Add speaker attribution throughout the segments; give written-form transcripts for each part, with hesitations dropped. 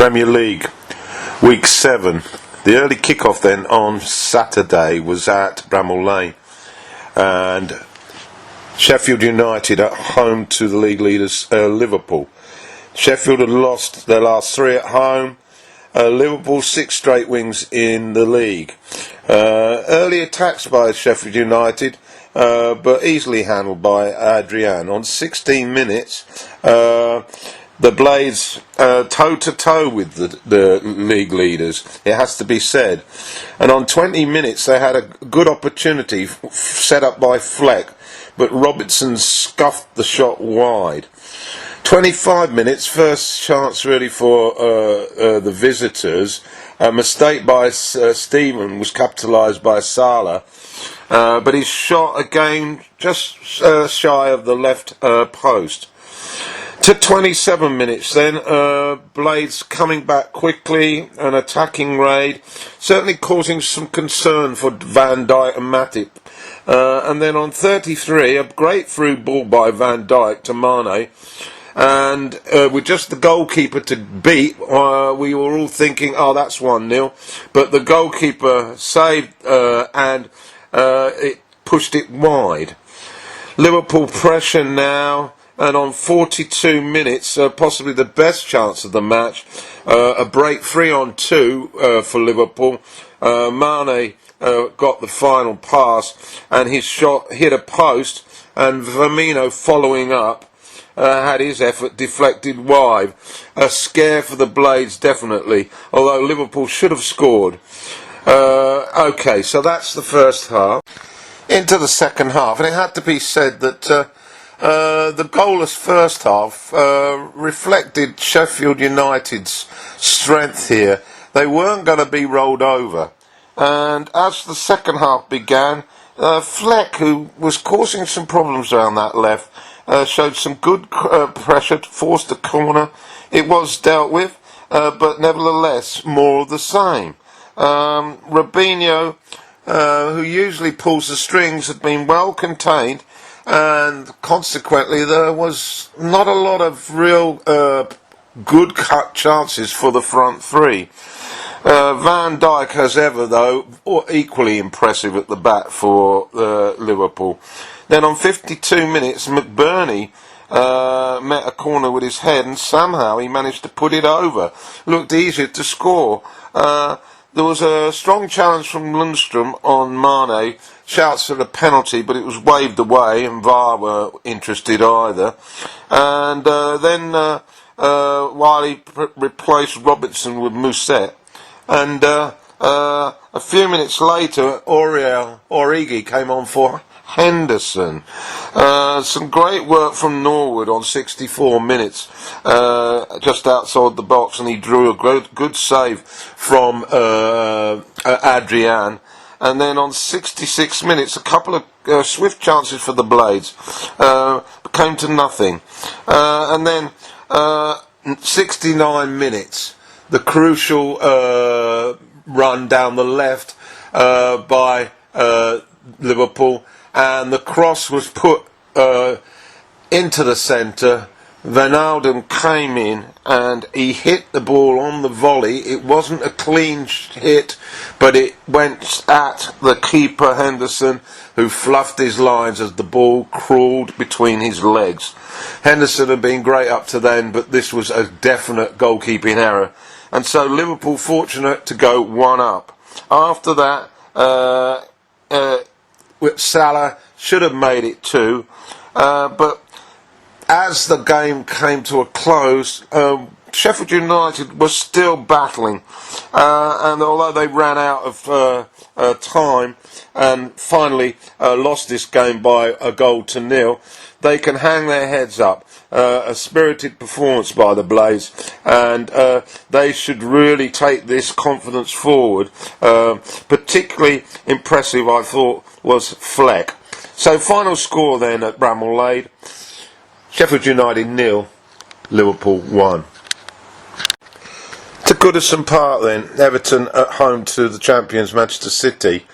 Speaker 1: Premier League, Week 7. The early kick-off then on Saturday was at Bramall Lane, and Sheffield United at home to the league leaders Liverpool. Sheffield had lost their last 3 at home. Liverpool 6 straight wins in the league. Early attacks by Sheffield United, but easily handled by Adrian. On 16 minutes, the Blades toe-to-toe with the league leaders, it has to be said. And on 20 minutes they had a good opportunity set up by Fleck, but Robertson scuffed the shot wide. 25 minutes, first chance really for the visitors. A mistake by Stephen was capitalised by Salah, but he shot again just shy of the left post. To 27 minutes then, Blades coming back quickly, an attacking raid, certainly causing some concern for Van Dijk and Matip. And then on 33, a great through ball by Van Dijk to Mane, and with just the goalkeeper to beat, we were all thinking, oh, that's 1-0, but the goalkeeper saved and it pushed it wide. Liverpool pressure now. And on 42 minutes, possibly the best chance of the match, a break 3-on-2 for Liverpool. Mane got the final pass, and his shot hit a post, and Firmino following up had his effort deflected wide. A scare for the Blades, definitely, although Liverpool should have scored. Okay, so that's the first half. Into the second half, and it had to be said that the goalless first half reflected Sheffield United's strength here. They weren't going to be rolled over. And as the second half began, Fleck, who was causing some problems around that left, showed some good pressure to force the corner. It was dealt with, but nevertheless more of the same. Robinho, who usually pulls the strings, had been well contained, and consequently there was not a lot of real good cut chances for the front three. Van Dijk, as ever though, equally impressive at the bat for Liverpool. Then on 52 minutes, McBurney met a corner with his head, and somehow he managed to put it over. Looked easier to score. There was a strong challenge from Lundstrom on Mane. Shouts for the penalty, but it was waved away, and VAR were interested either. And then Wiley replaced Robertson with Mousset. And a few minutes later, Origi came on for Henderson. Some great work from Norwich on 64 minutes, just outside the box, and he drew a good save from Adrian. And then on 66 minutes, a couple of swift chances for the Blades came to nothing. And then 69 minutes, the crucial run down the left by Liverpool, and the cross was put into the centre. Wijnaldum came in and he hit the ball on the volley. It wasn't a clean hit, but it went at the keeper Henderson, who fluffed his lines as the ball crawled between his legs. Henderson had been great up to then, but this was a definite goalkeeping error, and so Liverpool fortunate to go 1-up. After that, Salah should have made it 2, but as the game came to a close, Sheffield United was still battling, and although they ran out of time and finally lost this game by a 1-0, they can hang their heads up. A spirited performance by the Blades, and they should really take this confidence forward. Particularly impressive, I thought, was Fleck. So final score then at Bramall Lane: Sheffield United 0, Liverpool 1. To Goodison Park then, Everton at home to the champions Manchester City.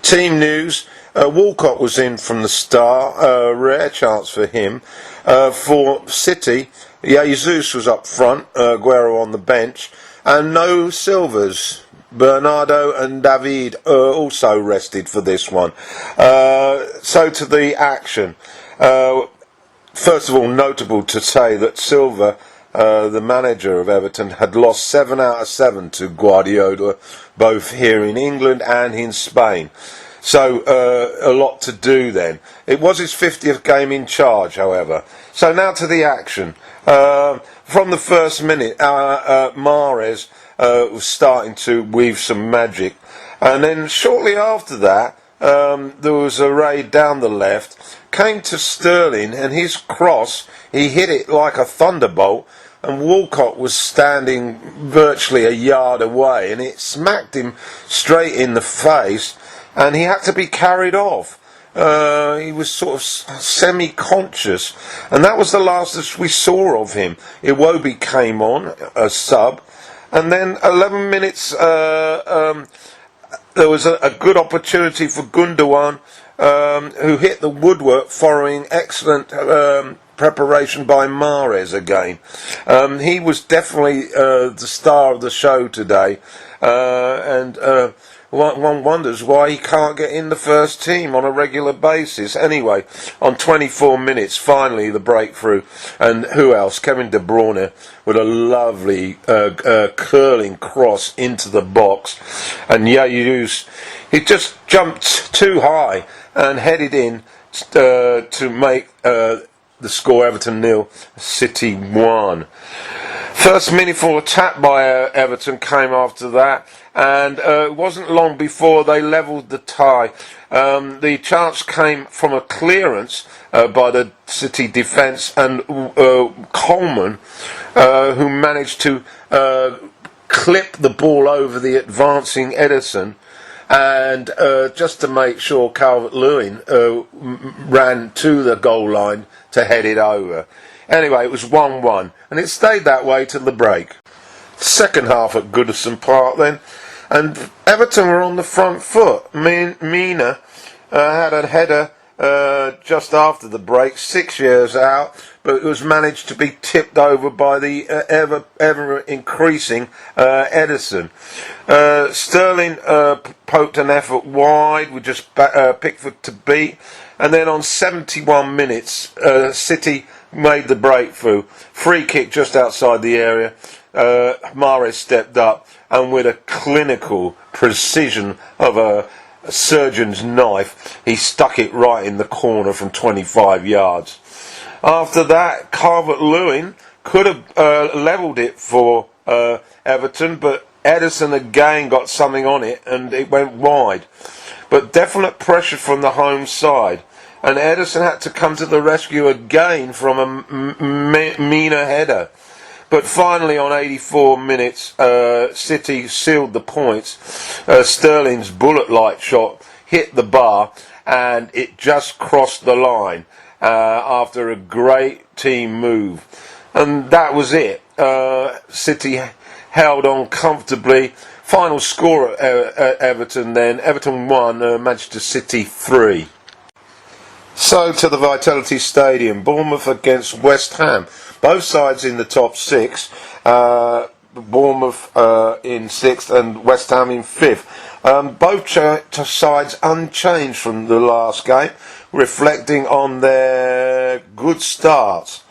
Speaker 1: Team news: Walcott was in from the start, a rare chance for him. For City, Jesus was up front, Aguero on the bench, and no Silvers. Bernardo and David are also rested for this one. So to the action. First of all, notable to say that Silva, the manager of Everton, had lost 7 out of 7 to Guardiola, both here in England and in Spain. So a lot to do then. It was his 50th game in charge, however. So now to the action. From the first minute, Mahrez was starting to weave some magic. And then shortly after that, there was a raid down the left, came to Sterling, and his cross, he hit it like a thunderbolt, and Walcott was standing virtually a yard away, and it smacked him straight in the face, and he had to be carried off. He was sort of semi-conscious, and that was the last that we saw of him. Iwobi came on, a sub, and then 11 minutes, there was a good opportunity for Gundogan, who hit the woodwork following excellent preparation by Mahrez again. He was definitely the star of the show today, and one wonders why he can't get in the first team on a regular basis. Anyway, on 24 minutes, finally the breakthrough, and who else? Kevin De Bruyne with a lovely curling cross into the box, and Jesus, he just jumped too high and headed in to make the score Everton 0, City 1. First meaningful attack by Everton came after that, and it wasn't long before they levelled the tie. The chance came from a clearance by the City defence, and Coleman, who managed to clip the ball over the advancing Edison, and just to make sure Calvert-Lewin ran to the goal line to head it over. Anyway, it was 1-1, and it stayed that way till the break. Second half at Goodison Park then, and Everton were on the front foot. Mina had a header just after the break, 6 years out, but it was managed to be tipped over by the ever increasing Edison. Sterling poked an effort wide with just Pickford to beat, and then on 71 minutes, City made the breakthrough. Free kick just outside the area. Mahrez stepped up, and with a clinical precision of a surgeon's knife, he stuck it right in the corner from 25 yards. After that, Calvert-Lewin could have levelled it for Everton, but Edison again got something on it, and it went wide. But definite pressure from the home side, and Edison had to come to the rescue again from a Mina header. But finally, on 84 minutes, City sealed the points. Sterling's bullet-like shot hit the bar, and it just crossed the line after a great team move. And that was it. City held on comfortably. Final score at Everton then. Everton 1, Manchester City 3. So to the Vitality Stadium. Bournemouth against West Ham. Both sides in the top 6. Bournemouth in 6th and West Ham in 5th. Both sides unchanged from the last game, reflecting on their good starts.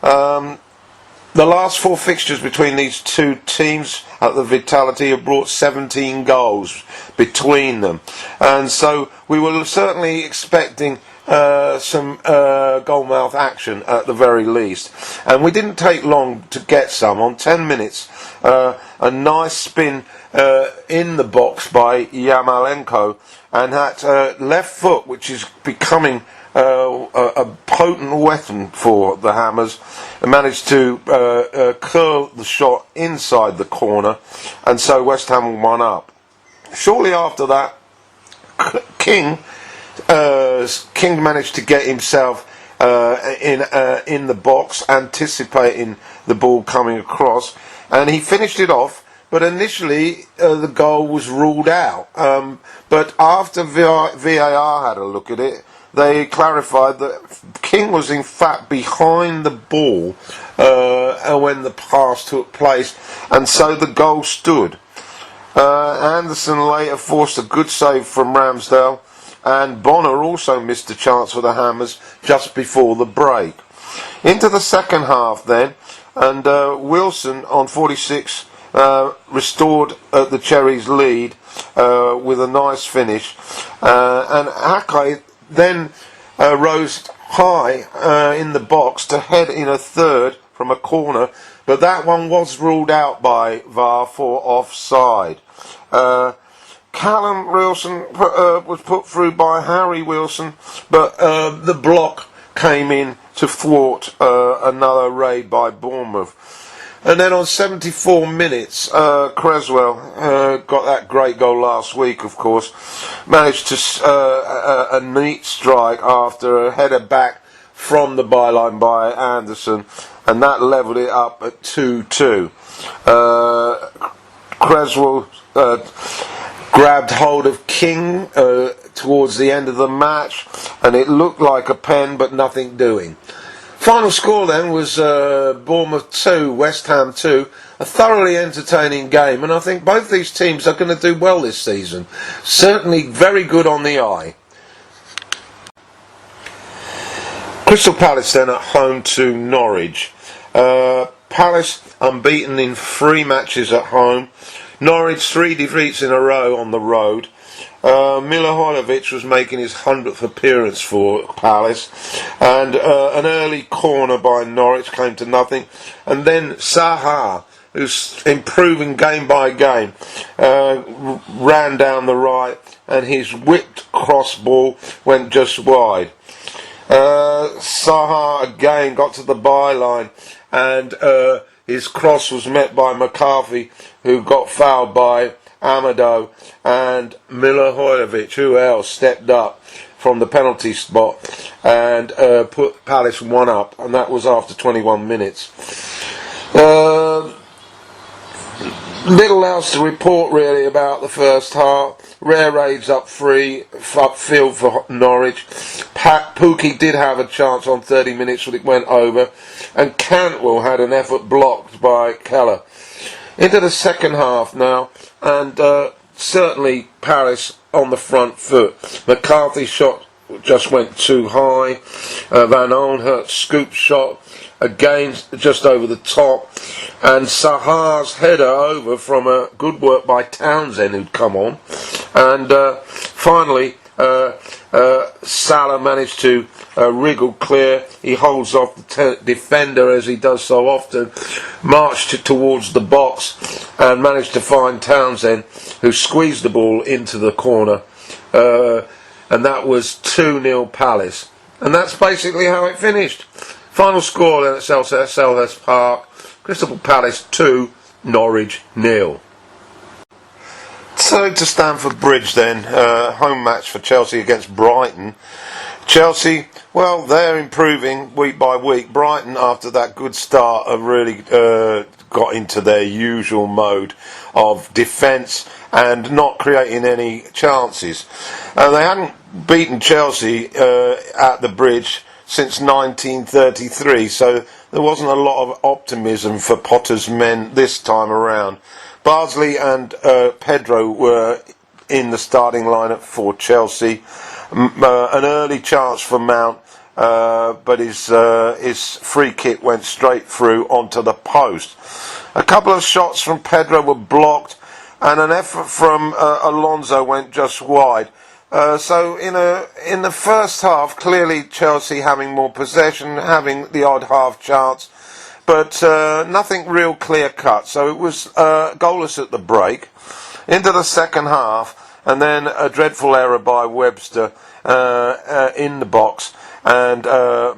Speaker 1: The last 4 fixtures between these two teams at the Vitality have brought 17 goals between them, and so we were certainly expecting some goalmouth action at the very least, and we didn't take long to get some. On 10 minutes, a nice spin in the box by Yarmolenko, and that left foot, which is becoming a potent weapon for the Hammers, managed to curl the shot inside the corner, and so West Ham won up. Shortly after that, King managed to get himself in the box, anticipating the ball coming across, and he finished it off. But initially, the goal was ruled out. But after VAR had a look at it, they clarified that King was in fact behind the ball when the pass took place, and so the goal stood. Anderson later forced a good save from Ramsdale, and Bonner also missed a chance for the Hammers just before the break. Into the second half then, and Wilson on 46 restored the Cherries' lead with a nice finish, and Ake then rose high in the box to head in a third from a corner, but that one was ruled out by VAR for offside. Callum Wilson was put through by Harry Wilson, but the block came in to thwart another raid by Bournemouth. And then on 74 minutes, Creswell got that great goal last week, of course, managed to a neat strike after a header back from the byline by Anderson, and that levelled it up at 2-2. Creswell grabbed hold of King towards the end of the match, and it looked like a pen, but nothing doing. Final score then was Bournemouth 2, West Ham 2. A thoroughly entertaining game, and I think both these teams are going to do well this season. Certainly very good on the eye. Crystal Palace then at home to Norwich. Palace unbeaten in 3 matches at home. Norwich 3 defeats in a row on the road. Milivojevic was making his 100th appearance for Palace, and an early corner by Norwich came to nothing, and then Zaha, who's improving game by game, ran down the right, and his whipped cross ball went just wide. Zaha again got to the byline, and his cross was met by McCarthy, who got fouled by Amado, and Milivojevic, who else, stepped up from the penalty spot and put Palace 1 up, and that was after 21 minutes. Little else to report really about the first half. Rare raids upfield for Norwich. Pookie did have a chance on 30 minutes, but it went over, and Cantwell had an effort blocked by Keller. Into the second half now, and certainly Palace on the front foot. McCarthy's shot just went too high. Van Aanholt's scoop shot again just over the top, and Zaha's header over from a good work by Townsend, who'd come on, and finally Salah managed to wriggle clear. He holds off the defender, as he does so often, marched towards the box and managed to find Townsend, who squeezed the ball into the corner, and that was 2-0 Palace, and that's basically how it finished. Final score then at Selhurst Park: Crystal Palace 2, Norwich 0. So to Stamford Bridge then, home match for Chelsea against Brighton. Chelsea, well, they're improving week by week. Brighton, after that good start, have really got into their usual mode of defence and not creating any chances. They hadn't beaten Chelsea at the Bridge since 1933, so there wasn't a lot of optimism for Potter's men this time around. Bardsley and Pedro were in the starting lineup for Chelsea. An early chance for Mount, but his free kick went straight through onto the post. A couple of shots from Pedro were blocked, and an effort from Alonso went just wide. So in the first half, clearly Chelsea having more possession, having the odd half chance, but nothing real clear cut. So it was goalless at the break. Into the second half, and then a dreadful error by Webster in the box, and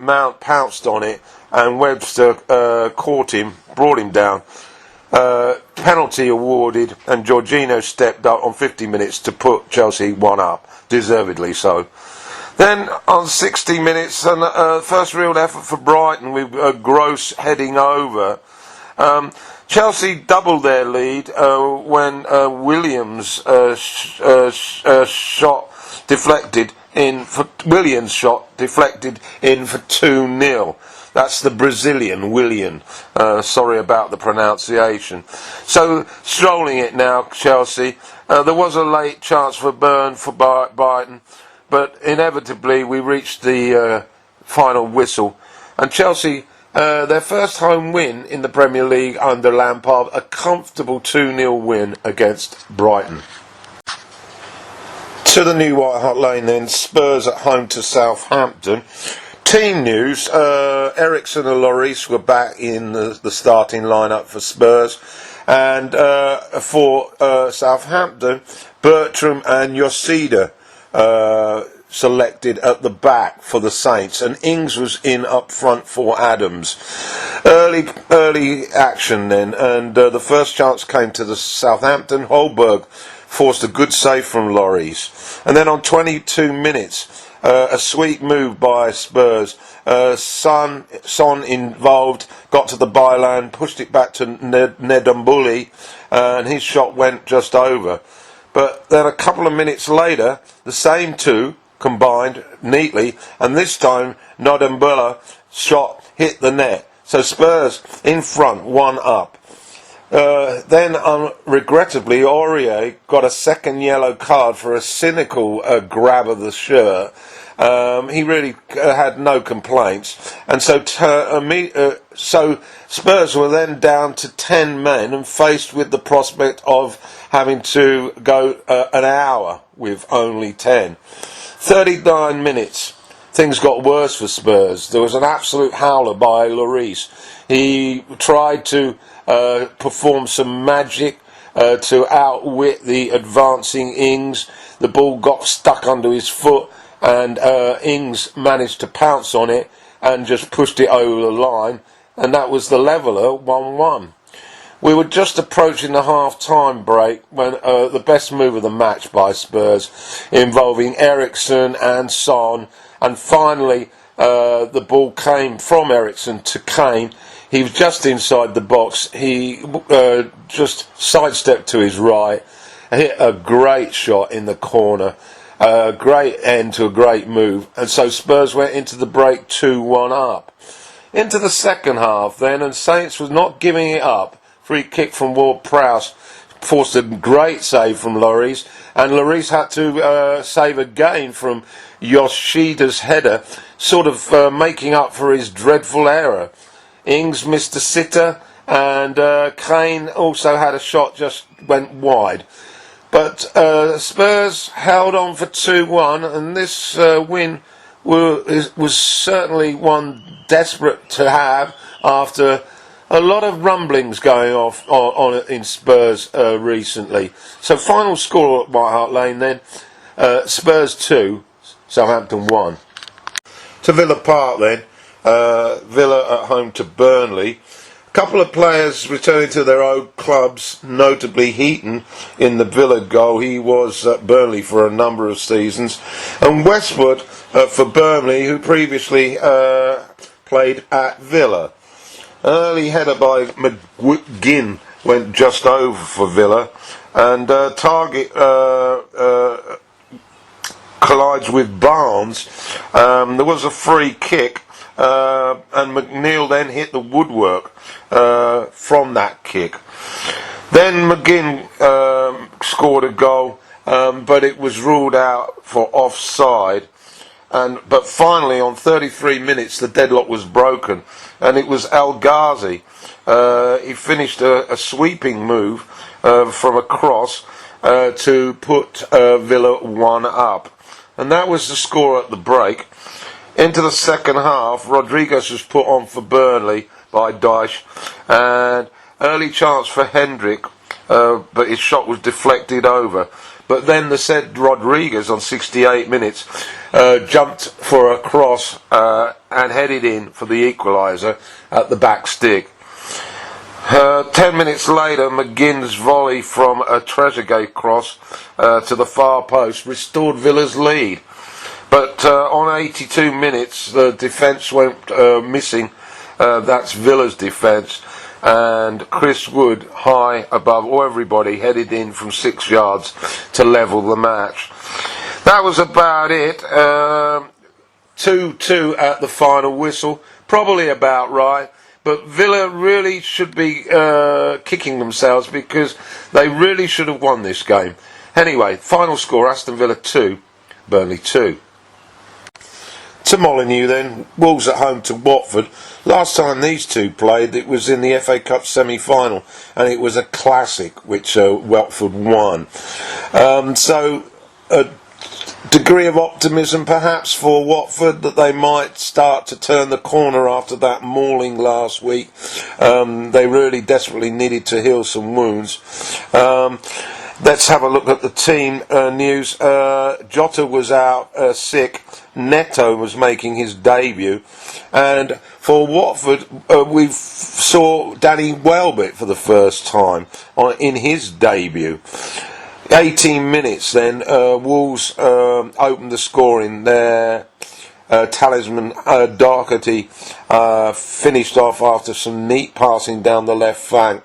Speaker 1: Mount pounced on it, and Webster caught him, brought him down. Penalty awarded, and Jorginho stepped up on 50 minutes to put Chelsea 1 up, deservedly so. Then on 60 minutes, and first real effort for Brighton with Gross heading over. Chelsea doubled their lead when Williams' shot deflected in for 2-0. That's the Brazilian, Willian. Sorry about the pronunciation. So, strolling it now, Chelsea. There was a late chance for Brighton, but inevitably we reached the final whistle. And Chelsea, their first home win in the Premier League under Lampard, a comfortable 2-0 win against Brighton. To the new White Hart Lane then, Spurs at home to Southampton. Team news, Eriksen and Lloris were back in the starting lineup for Spurs, and for Southampton, Bertram and Yoshida selected at the back for the Saints, and Ings was in up front for Adams. Early action then, and the first chance came to the Southampton. Holberg forced a good save from Lloris, and then on 22 minutes, a sweet move by Spurs. Son involved, got to the byline, pushed it back to Nedumbuli, and his shot went just over. But then a couple of minutes later, the same two combined neatly, and this time Nedumbula's shot hit the net. So Spurs in front, 1-up. Then, regrettably, Aurier got a second yellow card for a cynical grab of the shirt. He really had no complaints, and so Spurs were then down to 10 men and faced with the prospect of having to go an hour with only 10. 39 minutes. Things got worse for Spurs. There was an absolute howler by Lloris. He tried to perform some magic to outwit the advancing Ings. The ball got stuck under his foot, and Ings managed to pounce on it and just pushed it over the line, and that was the leveller, 1-1. We were just approaching the half-time break when the best move of the match by Spurs, involving Eriksen and Son, and finally the ball came from Eriksen to Kane. He was just inside the box. He just sidestepped to his right, hit a great shot in the corner. Great end to a great move. And so Spurs went into the break 2-1 up. Into the second half then, and Saints was not giving it up. Free kick from Ward-Prowse forced a great save from Lloris, and Lloris had to save again from Yoshida's header, sort of making up for his dreadful error. Ings missed a sitter, and Kane also had a shot just went wide. But Spurs held on for 2-1, and this win was certainly one desperate to have after a lot of rumblings going on in Spurs recently. So final score at White Hart Lane then, Spurs 2, Southampton 1. To Villa Park then, Villa at home to Burnley. A couple of players returning to their old clubs, notably Heaton in the Villa goal. He was at Burnley for a number of seasons. And Westwood for Burnley, who previously played at Villa. Early header by McGinn went just over for Villa, and Target collides with Barnes. There was a free kick, and McNeil then hit the woodwork from that kick. Then McGinn scored a goal, but it was ruled out for offside. But finally, on 33 minutes, the deadlock was broken, and it was El Ghazi. He finished a sweeping move from a cross to put Villa 1-up. And that was the score at the break. Into the second half, Rodriguez was put on for Burnley by Dyche, and early chance for Hendrick, but his shot was deflected over. But then the said Rodriguez on 68 minutes jumped for a cross and headed in for the equaliser at the back stick. 10 minutes later, McGinn's volley from a Trezeguet cross to the far post restored Villa's lead. But on 82 minutes, the defence went missing. That's Villa's defence. And Chris Wood, high above everybody, headed in from 6 yards to level the match. That was about it. 2-2 at the final whistle. probably about right. But Villa really should be kicking themselves because they really should have won this game. Anyway, final score, Aston Villa 2, Burnley 2. To Molineux then, Wolves at home to Watford. Last time these two played, it was in the FA Cup semi-final, and it was a classic, which Watford won. So a degree of optimism perhaps for Watford that they might start to turn the corner after that mauling last week. They really desperately needed to heal some wounds. Let's have a look at the team news. Jota was out sick. Neto was making his debut. And for Watford, we saw Danny Welbeck for the first time in his debut. 18 minutes then, Wolves opened the scoring there. Talisman Doherty finished off after some neat passing down the left flank.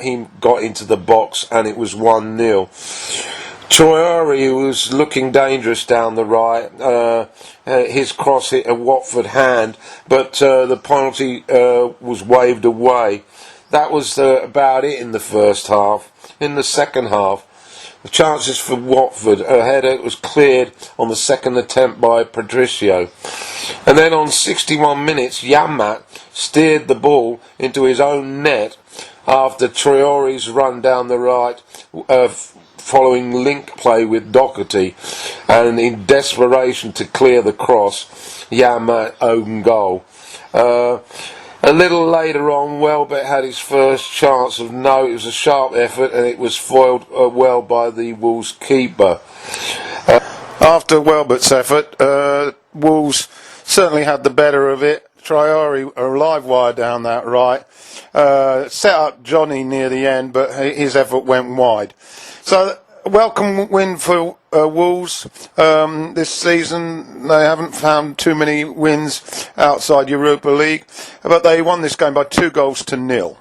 Speaker 1: He got into the box and it was 1-0. Traore was looking dangerous down the right. His cross hit a Watford hand, but the penalty was waved away. That was about it in the first half. In the second half, the chances for Watford, a header was cleared on the second attempt by Patricio. And then on 61 minutes, Yamat steered the ball into his own net after Traore's run down the right, following link play with Doherty. And in desperation to clear the cross, Yamat own goal. A little later on, Welbeck had his first chance of note. It was a sharp effort and it was foiled well by the Wolves keeper. After Welbeck's effort, Wolves certainly had the better of it. Traore, a live wire down that right, set up Johnny near the end, but his effort went wide. So, welcome win for Wolves this season. They haven't found too many wins outside Europa League, but they won this game by 2-0.